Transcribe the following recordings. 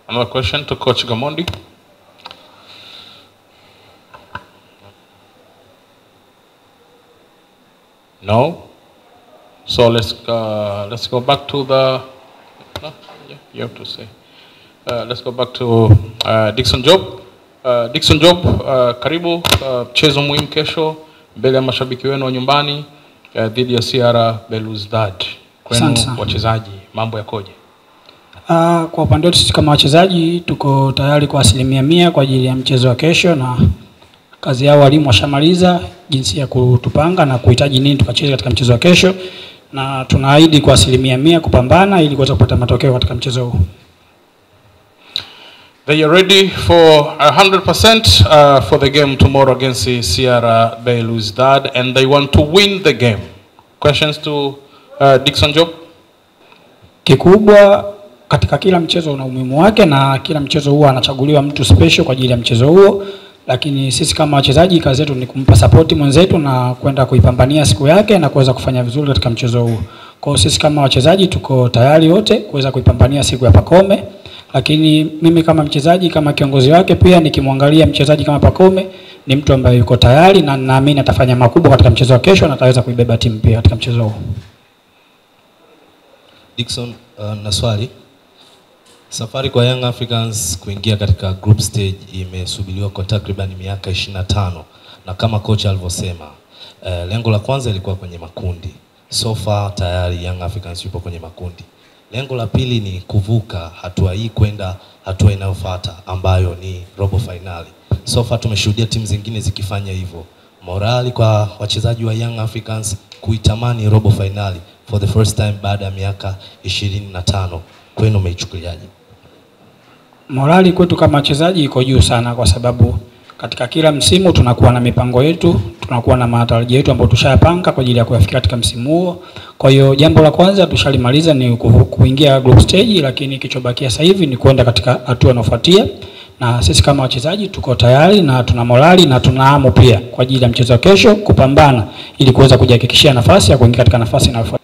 Another question to Coach Gamondi. No. So let's go back to the. No, yeah, you have to say. Let's go back to Dickson Job. Dickson Job, karibu mchezo muhimu kesho mbele ya mashabiki wenu wa nyumbani dhidi ya CR Belouizdad. Kwenu wachezaji mambo yakoje? Kwa upande wetu sisi kama wachezaji tuko tayari kwa 100% kwa ajili ya mchezo wa kesho, na kazi yao walimu washamaliza jinsi ya kutupanga na kuhitaji nini tukacheze katika mchezo wa kesho, na tunaahidi kwa 100% kupambana ili kuweza kupata matokeo katika mchezo huu. They are ready for 100% for the game tomorrow against CR Belouizdad, and they want to win the game. Questions to Dickson Job? Kikubwa katika kila mchezo una umuhimu wake, na kila mchezo huwa anachaguliwa mtu special kwa ajili ya mchezo huo, lakini sisi kama wachezaji kazi yetu ni kumpa support mwenzetu na kwenda kuipambania siku yake na kuweza kufanya vizuri katika mchezo huo. Kwa hiyo sisi kama wachezaji tuko tayari wote kuweza kuipambania siku ya Pacome, lakini mimi kama mchezaji kama kiongozi wake pia nikimwangalia mchezaji kama Pacome ni mtu ambaye yuko tayari na naamini atafanya makubwa katika mchezo wa kesho na ataweza kuibeba timu pia katika mchezo huo. Dickson, na swali. Safari kwa Young Africans kuingia katika group stage imesubiriwa kwa takriban miaka 25, na kama coach alivyosema lengo la kwanza ilikuwa kwenye makundi. So far tayari Young Africans yupo kwenye makundi. Lengo la pili ni kuvuka hatua hii kwenda hatua inayofuata ambayo ni robo finali. So far tumeshuhudia timu zingine zikifanya hivyo. Morali kwa wachezaji wa Young Africans kuitamani robo finali for the first time baada ya miaka 25. Kwenu umeichukuliaje? Morali kwetu kama wachezaji iko juu sana, kwa sababu katika kila msimu tunakuwa na mipango yetu, tunakuwa na matarajio yetu ambayo tushayapanga kwa ajili ya kuyafikia katika msimu huo. Kwa hiyo jambo la kwanza tushalimaliza ni kuingia group stage, lakini kilichobakia sasa hivi ni kwenda katika hatua inayofuatia, na sisi kama wachezaji tuko tayari na tuna morali na tunahamu pia kwa ajili ya mchezo wa kesho kupambana ili kuweza kujihakikishia nafasi ya kuingia katika nafasi inayofuata.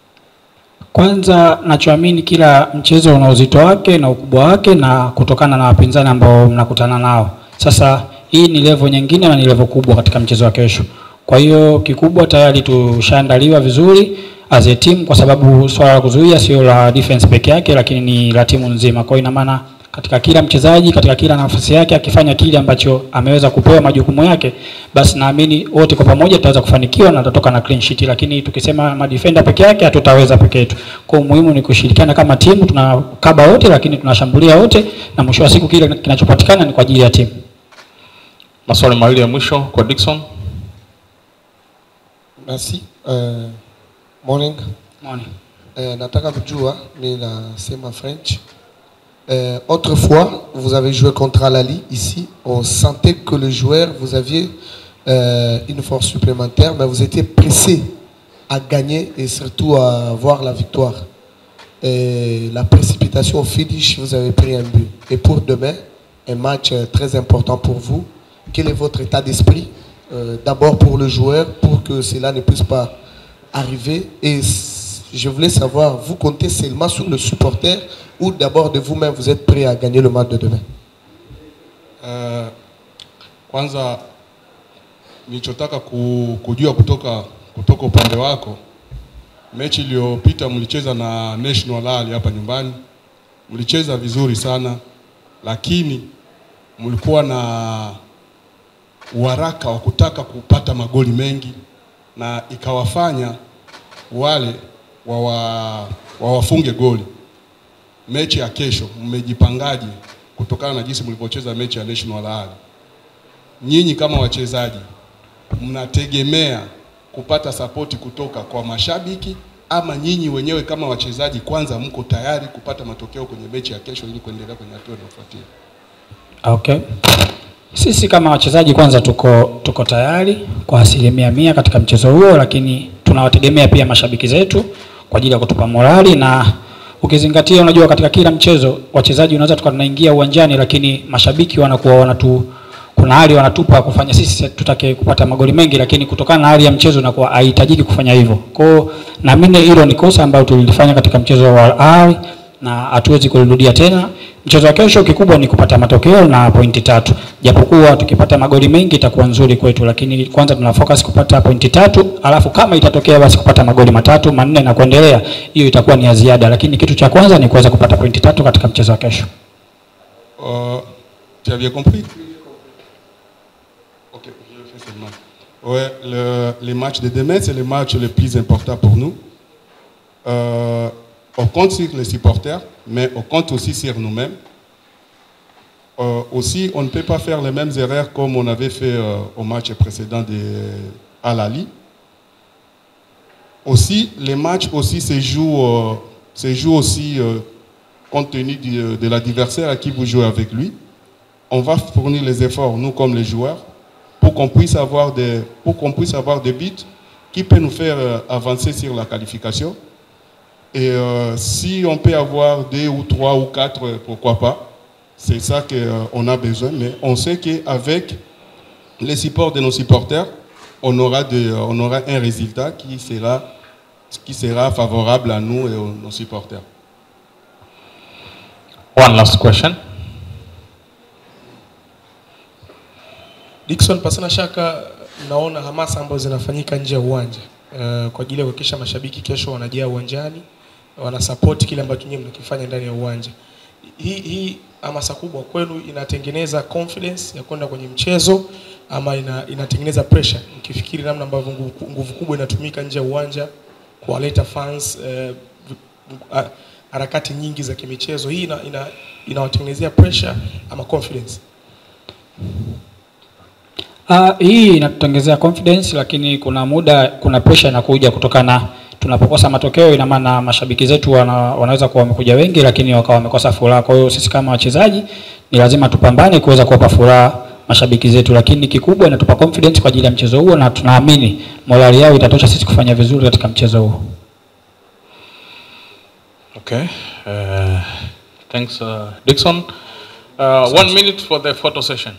Kwanza nachoamini kila mchezo una uzito wake na ukubwa wake na kutokana na wapinzani ambao mnakutana nao. Sasa hii ni level nyingine na ni level kubwa katika mchezo wa kesho. Kwa hiyo kikubwa tayari tushaandaliwa vizuri as a team, kwa sababu swala la kuzuia sio la defense peke yake lakini ni la timu nzima. Kwa hiyo ina maana katika kila mchezaji katika kila nafasi yake akifanya kile ambacho ameweza kupewa majukumu yake, basi naamini wote kwa pamoja tutaweza kufanikiwa na tutatoka na clean sheet. Lakini tukisema madefender peke yake hatutaweza peke yetu. Kwa muhimu ni kushirikiana kama timu, tunakaba wote lakini tunashambulia wote, na mwisho wa siku kile kinachopatikana ni kwa ajili ya timu. Maswali mawili ya mwisho kwa Dickson. Merci. Morning. Morning. Nataka kujua ni nasema French. Autrefois, vous avez joué contre Al-Ahly ici. On sentait que le joueur, vous aviez une force supplémentaire, mais vous étiez pressé à gagner et surtout à avoir la victoire. Et la précipitation au finish, vous avez pris un but. Et pour demain, un match très important pour vous. Quel est votre état d'esprit? D'abord pour le joueur, pour que cela ne puisse pas arriver. Et je voulais savoir, vous comptez seulement sur le supporter ou d'abord de vous-même, vous êtes prêt à gagner le match de demain? Kwanza nilichotaka kujua kutoka upande wako, mechi iliyopita mlicheza na National Al hapa nyumbani, mlicheza vizuri sana, lakini mlikuwa na uharaka wa kutaka kupata magoli mengi na ikawafanya wale wawafunge goli. Mechi ya kesho mmejipangaje kutokana na jinsi mlivyocheza mechi ya National Al? Nyinyi kama wachezaji mnategemea kupata support kutoka kwa mashabiki ama nyinyi wenyewe kama wachezaji kwanza mko tayari kupata matokeo kwenye mechi ya kesho ili kuendelea kwenye hatua inayofuatia? Okay. Sisi kama wachezaji kwanza tuko tayari kwa 100% katika mchezo huo, lakini tunawategemea pia mashabiki zetu kwa ajili ya kutupa morali. Na ukizingatia, unajua katika kila mchezo wachezaji unaweza tunaingia uwanjani lakini mashabiki wanakuwa kuna hali wanatupa kufanya sisi tutake kupata magoli mengi, lakini kutokana na hali ya mchezo inakuwa haihitajiki kufanya hivyo. Kwa naamini hilo ni kosa ambalo tulilifanya katika mchezo wa Al Ahly, na hatuwezi kurudia tena. Mchezo wa kesho kikubwa ni kupata matokeo na pointi 3. Japokuwa tukipata magoli mengi itakuwa nzuri kwetu, lakini kwanza tuna focus kupata pointi 3, alafu kama itatokea basi kupata magoli 3, 4 na kuendelea, hiyo itakuwa ni ya ziada, lakini kitu cha kwanza ni kuweza kupata pointi 3 katika mchezo wa kesho. Tu as bien compris? OK, je le fais seulement. Ouais, les matchs de demain, c'est les matchs les plus importants pour nous. On compte sur les supporters, mais on compte aussi sur nous-mêmes. Aussi, on ne peut pas faire les mêmes erreurs comme on avait fait au match précédent de Al-Ahly. Aussi, les matchs aussi se jouent aussi compte tenu de l'adversaire à qui vous jouez avec lui. On va fournir les efforts, nous comme les joueurs, pour qu'on puisse avoir des buts qui peuvent nous faire avancer sur la qualification. Et si on peut avoir 2 ou 3 ou 4, pourquoi pas. C'est ça qu'on a besoin. Mais on sait qu'avec les supports de nos supporters, on aura un résultat qui sera favorable à nous et à nos supporters. One last question. Dickson, pasina shaka naona hamasa ambazo zinafanyika nje ya uwanja kwa ajili ya kuhakikisha mashabiki kesho wanajaa uwanjani, wana support kile ambacho nyinyi mnakifanya ndani ya uwanja. Hii hamasa kubwa kwenu inatengeneza confidence ya kwenda kwenye mchezo ama inatengeneza pressure? Mkifikiri namna ambavyo nguvu kubwa inatumika nje ya uwanja kuwaleta fans, harakati nyingi za kimichezo, hii inawatengenezea pressure ama confidence? Hii inatutengezea confidence, lakini kuna pressure inakuja kutokana tunapokosa matokeo. Ina maana mashabiki zetu wanaweza kuwa wamekuja wengi lakini wakawa wamekosa furaha. Kwa hiyo sisi kama wachezaji ni lazima tupambane kuweza kuwapa furaha mashabiki zetu, lakini kikubwa inatupa confidence kwa ajili ya mchezo huo, na tunaamini morali yao itatosha sisi kufanya vizuri katika mchezo huo. Okay. Thanks Dickson. 1 minute for the photo session.